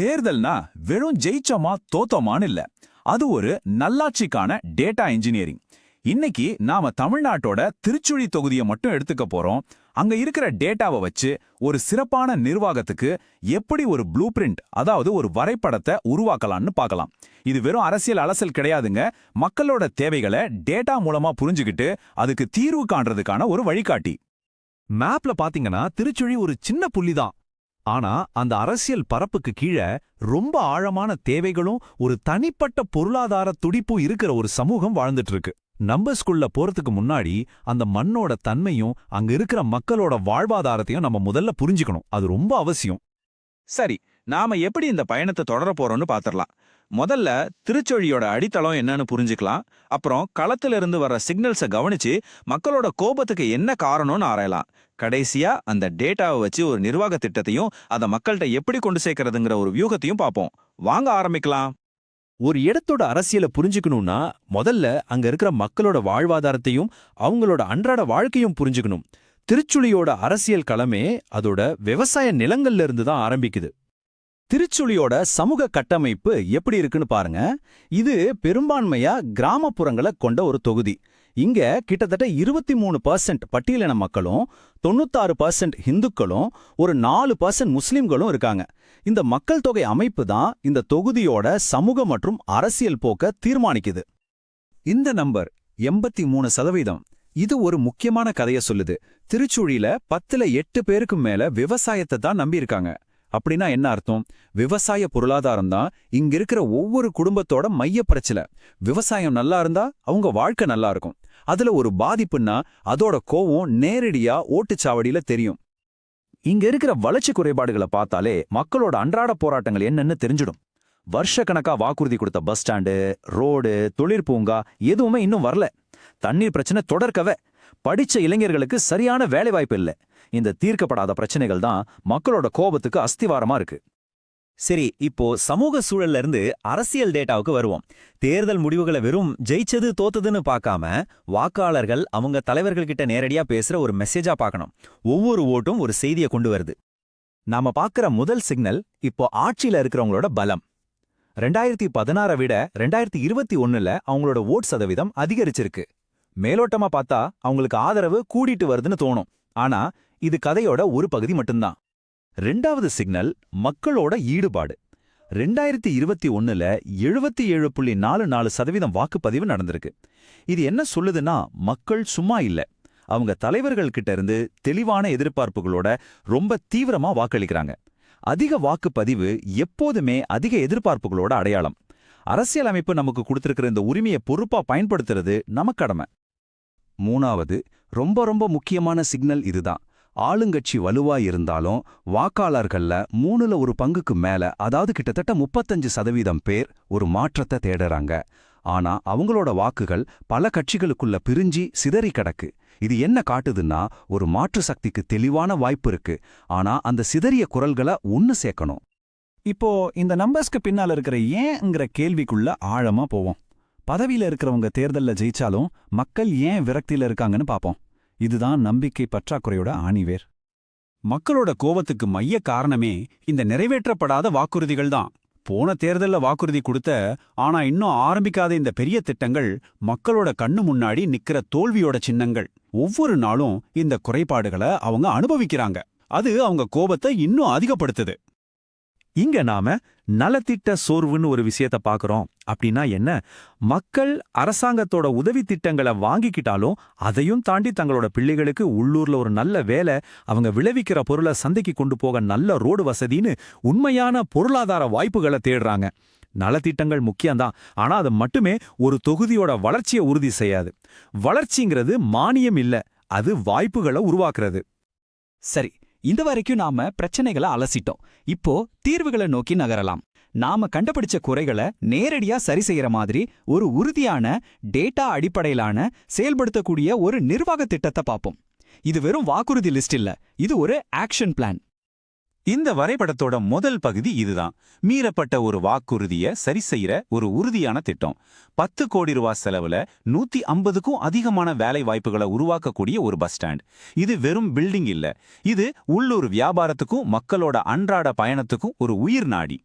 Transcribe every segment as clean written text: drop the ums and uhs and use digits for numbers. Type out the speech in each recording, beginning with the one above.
தேர்தல்னா வெறும் ஜெயிச்சோமா தோத்தோமான்னு இல்ல, அது ஒரு நல்லாட்சிக்கான டேட்டா இன்ஜினியரிங். இன்னைக்கு நாம தமிழ்நாட்டோட திருச்சுழி தொகுதியை மட்டும் எடுத்துக்க போறோம். அங்க இருக்கிற டேட்டாவை வச்சு ஒரு சிறப்பான நிர்வாகத்துக்கு எப்படி ஒரு ப்ளூ பிரிண்ட், அதாவது ஒரு வரைபடத்தை உருவாக்கலாம்னு பார்க்கலாம். இது வெறும் அரசியல் அலசல் கிடையாதுங்க. மக்களோட தேவைகளை டேட்டா மூலமா புரிஞ்சுக்கிட்டு அதுக்கு தீர்வு காண்றதுக்கான ஒரு வழிகாட்டி. மேப்ல பாத்தீங்கன்னா திருச்சுழி ஒரு சின்ன புள்ளிதான். ஆனா அந்த அரசியல் பரப்புக்கு கீழே ரொம்ப ஆழமான தேவைகளும் ஒரு தனிப்பட்ட பொருளாதார துடிப்பும் இருக்கிற ஒரு சமூகம் வாழ்ந்துட்டு இருக்கு. நம்பர்ஸ்குள்ள போறதுக்கு முன்னாடி அந்த மண்ணோட தன்மையும் அங்க இருக்கிற மக்களோட வாழ்வாதாரத்தையும் நம்ம முதல்ல புரிஞ்சுக்கணும். அது ரொம்ப அவசியம். சரி, நாம எப்படி இந்த பயணத்தை தொடர போறோம்னு பாத்திரலாம். முதல்ல திருச்சொழியோட அடித்தளம் என்னன்னு புரிஞ்சுக்கலாம். அப்புறம் களத்துல இருந்து வர சிக்னல்ஸை கவனிச்சு மக்களோட கோபத்துக்கு என்ன காரணம்னு ஆராயலாம். கடைசியா அந்த டேட்டாவை வச்சு ஒரு நிர்வாக திட்டத்தையும் அதை மக்கள்கிட்ட எப்படி கொண்டு சேர்க்கறதுங்கிற ஒரு வியூகத்தையும் பார்ப்போம். வாங்க ஆரம்பிக்கலாம். ஒரு இடத்தோட அரசியலை புரிஞ்சுக்கணும்னா முதல்ல அங்க இருக்கிற மக்களோட வாழ்வாதாரத்தையும் அவங்களோட அன்றாட வாழ்க்கையும் புரிஞ்சுக்கணும். திருச்சுழியோட அரசியல் களமே அதோட விவசாய நிலங்கள்ல இருந்து தான் ஆரம்பிக்குது. திருச்சுழியோட சமூக கட்டமைப்பு எப்படி இருக்குன்னு பாருங்க. இது பெரும்பான்மையா கிராமப்புறங்களை கொண்ட ஒரு தொகுதி. இங்க கிட்டத்தட்ட 23% பட்டியலின மக்களும் 96% ஹிந்துக்களும் ஒரு 4% முஸ்லிம்களும் இருக்காங்க. இந்த மக்கள் தொகை அமைப்பு தான் இந்த தொகுதியோட சமூக மற்றும் அரசியல் போக்க தீர்மானிக்குது. இந்த நம்பர் 83%. இது ஒரு முக்கியமான கதையை சொல்லுது. திருச்சுழியில 10ல் 8 பேருக்கும் மேல விவசாயத்தை தான் நம்பியிருக்காங்க. அப்படின்னா என்ன அர்த்தம்? விவசாய பொருளாதாரம் தான் இங்க இருக்கிற ஒவ்வொரு குடும்பத்தோட மைய பிரச்சனை. விவசாயம் நல்லா இருந்தா அவங்க வாழ்க்கை நல்லா இருக்கும். அதுல ஒரு பாதிப்புன்னா அதோட கோவம் நேரடியா ஓட்டுச்சாவடியில தெரியும். இங்க இருக்கிற வளர்ச்சி குறைபாடுகளை பார்த்தாலே மக்களோட அன்றாட போராட்டங்கள் என்னன்னு தெரிஞ்சிடும். வருஷக்கணக்கா வாக்குறுதி கொடுத்த பஸ் ஸ்டாண்டு, ரோடு, தொழிற்பூங்கா எதுவுமே இன்னும் வரல. தண்ணீர் பிரச்சனை தொடர்கவே. படிச்ச இளைஞர்களுக்கு சரியான வேலைவாய்ப்பு இல்லை. இந்த தீர்க்கப்படாத பிரச்சனைகள் தான் மக்களோட கோபத்துக்கு அஸ்திவாரமா இருக்கு. சரி, இப்போ சமூக சூழல்ல இருந்து அரசியல் டேட்டாவுக்கு வருவோம். தேர்தல் முடிவுகளை வெறும் ஜெயிச்சது தோத்ததுன்னு பார்க்காம வாக்காளர்கள் அவங்க தலைவர்கள் கிட்ட நேரடியா பேசுற ஒரு மெசேஜா பார்க்கணும். ஒவ்வொரு ஓட்டும் ஒரு செய்தியை கொண்டு வருது. நாம பார்க்கிற முதல் சிக்னல் இப்போ ஆட்சியில இருக்கிறவங்களோட பலம். 2016 விட 2021ல அவங்களோட ஓட் சதவீதம் அதிகரிச்சிருக்கு. மேலோட்டமா பார்த்தா அவங்களுக்கு ஆதரவு கூடிட்டு வருதுன்னு தோணும். ஆனா இது கதையோட ஒரு பகுதி மட்டும்தான். ரெண்டாவது சிக்னல் மக்களோட ஈடுபாடு. 2021ல 77.44% வாக்குப்பதிவு நடந்திருக்கு. இது என்ன சொல்லுதுன்னா மக்கள் சும்மா இல்ல, அவங்க தலைவர்கள் கிட்ட இருந்து தெளிவான எதிர்பார்ப்புகளோட ரொம்ப தீவிரமா வாக்களிக்கிறாங்க. அதிக வாக்குப்பதிவு எப்போதுமே அதிக எதிர்பார்ப்புகளோட அடையாளம். அரசியலமைப்பு நமக்கு கொடுத்திருக்கிற இந்த உரிமையை பொறுப்பா பயன்படுத்துறது நம்ம கடமை. மூணாவது ரொம்ப ரொம்ப முக்கியமான சிக்னல் இதுதான். ஆளுங்கட்சி வலுவா இருந்தாலும் வாக்காளர்கள்ல 3ல் 1 பங்குக்கு மேல, அதாவது கிட்டத்தட்ட 35% பேர் ஒரு மாற்றத்தை தேடுறாங்க. ஆனா அவங்களோட வாக்குகள் பல கட்சிகளுக்குள்ள பிரிஞ்சி சிதறி கிடக்கு. இது என்ன காட்டுதுன்னா ஒரு மாற்று சக்திக்கு தெளிவான வாய்ப்பு இருக்கு. ஆனா அந்த சிதறிய குரல்களை ஒன்னு சேர்க்கணும். இப்போ இந்த நம்பர்ஸ்க்கு பின்னால இருக்கிற ஏன்ங்கிற கேள்விக்குள்ள ஆழமா போவோம். பதவியில இருக்கிறவங்க தேர்தல்ல ஜெயிச்சாலும் மக்கள் ஏன் விரக்தியில இருக்காங்கன்னு பாப்போம். இதுதான் நம்பிக்கை பற்றாக்குறையோட ஆணிவேர். மக்களோட கோபத்துக்கு மைய காரணமே இந்த நிறைவேற்றப்படாத வாக்குறுதிகள் தான். போன தேர்தல்ல வாக்குறுதி கொடுத்த ஆனா இன்னும் ஆரம்பிக்காத இந்த பெரிய திட்டங்கள் மக்களோட கண்ணு முன்னாடி நிக்கிற தோல்வியோட சின்னங்கள். ஒவ்வொரு நாளும் இந்த குறைபாடுகளை அவங்க அனுபவிக்கிறாங்க. அது அவங்க கோபத்தை இன்னும் அதிகப்படுத்துது. இங்க நாம நலத்திட்ட சோர்வுன்னு ஒரு விஷயத்த பாக்குறோம். அப்படின்னா என்ன? மக்கள் அரசாங்கத்தோட உதவி திட்டங்களை வாங்கிக்கிட்டாலும் அதையும் தாண்டி தங்களோட பிள்ளைகளுக்கு உள்ளூர்ல ஒரு நல்ல வேலை, அவங்க விளைவிக்கிற பொருளை சந்தைக்கு கொண்டு போக நல்ல ரோடு வசதின்னு உண்மையான பொருளாதார வாய்ப்புகளை தேடுறாங்க. நலத்திட்டங்கள் முக்கியம்தான், ஆனா அது மட்டுமே ஒரு தொகுதியோட வளர்ச்சியை உறுதி செய்யாது. வளர்ச்சிங்கிறது மானியம் இல்ல, அது வாய்ப்புகளை உருவாக்குறது. சரி, இந்த வரைக்கும் நாம பிரச்சனைகளை அலசிட்டோம். இப்போ தீர்வுகளை நோக்கி நகரலாம். நாம கண்டுபிடிச்ச குறைகளை நேரடியா சரி செய்யற மாதிரி ஒரு உறுதியான டேட்டா அடிப்படையிலான செயல்படுத்தக்கூடிய ஒரு நிர்வாக திட்டத்தை பார்ப்போம். இது வெறும் வாக்குறுதி லிஸ்ட் இல்ல, இது ஒரு ஆக்ஷன் பிளான். இந்த வரைபடத்தோட முதல் பகுதி இதுதான். மீறப்பட்ட ஒரு வாக்குறுதியை சரி செய்யற ஒரு உறுதியான திட்டம். 10 கோடி ரூபாய் செலவுல 150க்கும் அதிகமான வேலை வாய்ப்புகளை உருவாக்கக்கூடிய ஒரு பஸ் ஸ்டாண்ட். இது வெறும் பில்டிங் இல்ல, இது உள்ளூர் வியாபாரத்துக்கும் மக்களோட அன்றாட பயணத்துக்கும் ஒரு உயிர் நாடி.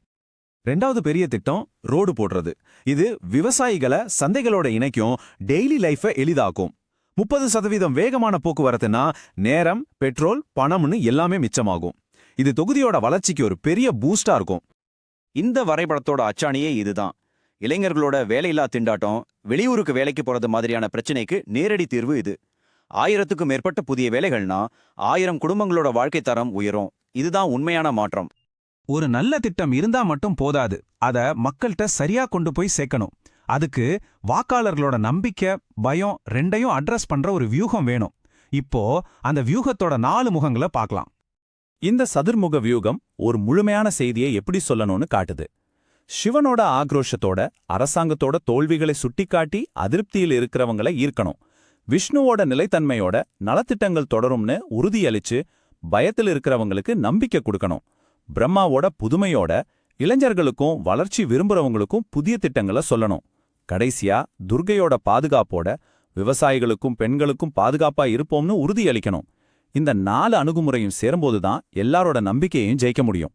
ரெண்டாவது பெரிய திட்டம் ரோடு போடுறது. இது விவசாயிகளை சந்தைகளோட இணைக்கும், டெய்லி லைஃபை எளிதாக்கும். 30% வேகமான போக்குவரத்துனா நேரம், பெட்ரோல், பணம்னு எல்லாமே மிச்சமாகும். இது தொகுதியோட வளர்ச்சிக்கு ஒரு பெரிய பூஸ்டா இருக்கும். இந்த வரைபடத்தோட அச்சாணியே இதுதான். இளைஞர்களோட வேலையில்லா திண்டாட்டம், வெளியூருக்கு வேலைக்கு போறது மாதிரியான பிரச்சனைக்கு நேரடி தீர்வு இது. 1000க்கும் மேற்பட்ட புதிய வேலைகள்னா 1000 குடும்பங்களோட வாழ்க்கை தரம் உயரும். இதுதான் உண்மையான மாற்றம். ஒரு நல்ல திட்டம் இருந்தா மட்டும் போதாது, அத மக்கள்கிட்ட சரியா கொண்டு போய் சேர்க்கணும். அதுக்கு வாக்காளர்களோட நம்பிக்கை, பயம் ரெண்டையும் அட்ரஸ் பண்ற ஒரு வியூகம் வேணும். இப்போ அந்த வியூகத்தோட 4 முகங்களை பார்க்கலாம். இந்த சதுர்முக வியூகம் ஒரு முழுமையான செய்தியை எப்படி சொல்லணும்னு காட்டுது. சிவனோட ஆக்ரோஷத்தோட, அரசாங்கத்தோட தோல்விகளை சுட்டிக்காட்டி அதிருப்தியில் இருக்கிறவங்களை ஈர்க்கணும். விஷ்ணுவோட நிலைத்தன்மையோட, நலத்திட்டங்கள் தொடரும்னு உறுதியளிச்சு பயத்தில் இருக்கிறவங்களுக்கு நம்பிக்கை கொடுக்கணும். பிரம்மாவோட புதுமையோட, இளைஞர்களுக்கும் வளர்ச்சி விரும்புறவங்களுக்கும் புதிய திட்டங்களை சொல்லணும். கடைசியா துர்கையோட பாதுகாப்போட, விவசாயிகளுக்கும் பெண்களுக்கும் பாதுகாப்பா இருப்போம்னு உறுதியளிக்கணும். இந்த 4 அணுகுமுறையும் சேரும்போதுதான் எல்லாரோட நம்பிக்கையையும் ஜெயிக்க முடியும்.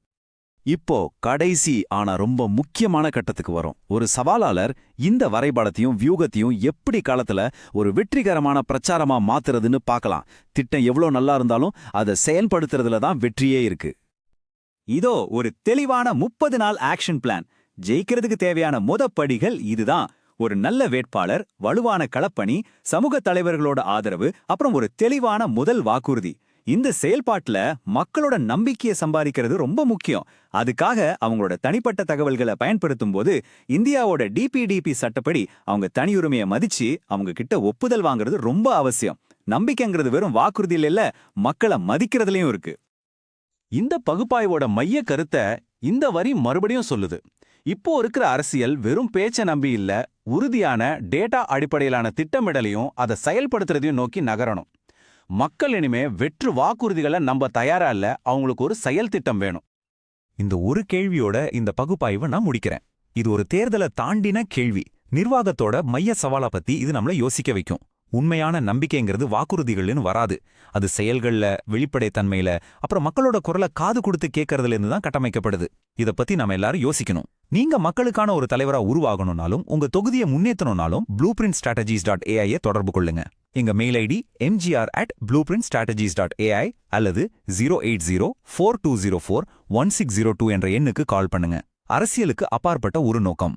இப்போ கடைசி ஆனா ரொம்ப முக்கியமான கட்டத்துக்கு வரும். ஒரு சவாலாளர் இந்த வரைபடத்தையும் வியூகத்தையும் எப்படி காலத்துல ஒரு வெற்றிகரமான பிரச்சாரமா மாத்துறதுன்னு பார்க்கலாம். திட்டம் எவ்வளோ நல்லா இருந்தாலும் அதை செயல்படுத்துறதுல தான் வெற்றியே இருக்கு. இதோ ஒரு தெளிவான 30 நாள் ஆக்ஷன் பிளான். ஜெயிக்கிறதுக்கு தேவையான படிகள் இதுதான். ஒரு நல்ல வேட்பாளர், வலுவான களப்பணி, சமூக தலைவர்களோட ஆதரவு, அப்புறம் ஒரு தெளிவான முதல் வாக்குறுதி. இந்த செயல்பாட்டுல மக்களோட நம்பிக்கையை சம்பாதிக்கிறது ரொம்ப முக்கியம். அதுக்காக அவங்களோட தனிப்பட்ட தகவல்களை பயன்படுத்தும் போது இந்தியாவோட டிபிடிபி சட்டப்படி அவங்க தனியுரிமையை மதிச்சு அவங்க கிட்ட ஒப்புதல் வாங்குறது ரொம்ப அவசியம். நம்பிக்கைங்கிறது வெறும் வாக்குறுதியில் இல்ல, மக்களை மதிக்கிறதுலயும் இருக்கு. இந்த பகுப்பாய்வோட மைய கருத்தை இந்த வரி மறுபடியும் சொல்லுது. இப்போ இருக்கிற அரசியல் வெறும் பேச்ச நம்பி இல்ல, உறுதியான டேட்டா அடிப்படையிலான திட்டமிடலையும் அதை செயல்படுத்துறதையும் நோக்கி நகரணும். மக்கள் இனிமே வெற்று வாக்குறுதிகளை நம்ப தயாரா இல்ல, அவங்களுக்கு ஒரு செயல் திட்டம் வேணும். இந்த ஒரு கேள்வியோட இந்த பகுப்பாய்வை நான் முடிக்கிறேன். இது ஒரு தேர்தலை தாண்டின கேள்வி. நிர்வாகத்தோட மைய சவாலா பத்தி இது நம்மள யோசிக்க வைக்கும். உண்மையான நம்பிக்கைங்கிறது வாக்குறுதிகள்னு வராது. அது செயல்கள்ல, வெளிப்படைத்தன்மையில, அப்புறம் மக்களோட குரலை காது கொடுத்து கேட்கறதுல இருந்து தான் கட்டமைக்கப்படுது. இத பத்தி நம்ம எல்லாரும் யோசிக்கணும். நீங்க மக்களுக்கான ஒரு தலைவரா உருவாகணும்னாலும், உங்க தொகுதியை முன்னேற்றணும்னாலும் blueprintstrategies.ai தொடர்பு கொள்ளுங்க. எங்க மெயில் ஐடி mgr@blueprintstrategies.ai அல்லது 08042041602 என்ற எண்ணுக்கு கால் பண்ணுங்க. அரசியலுக்கு அப்பாற்பட்ட ஒரு நோக்கம்.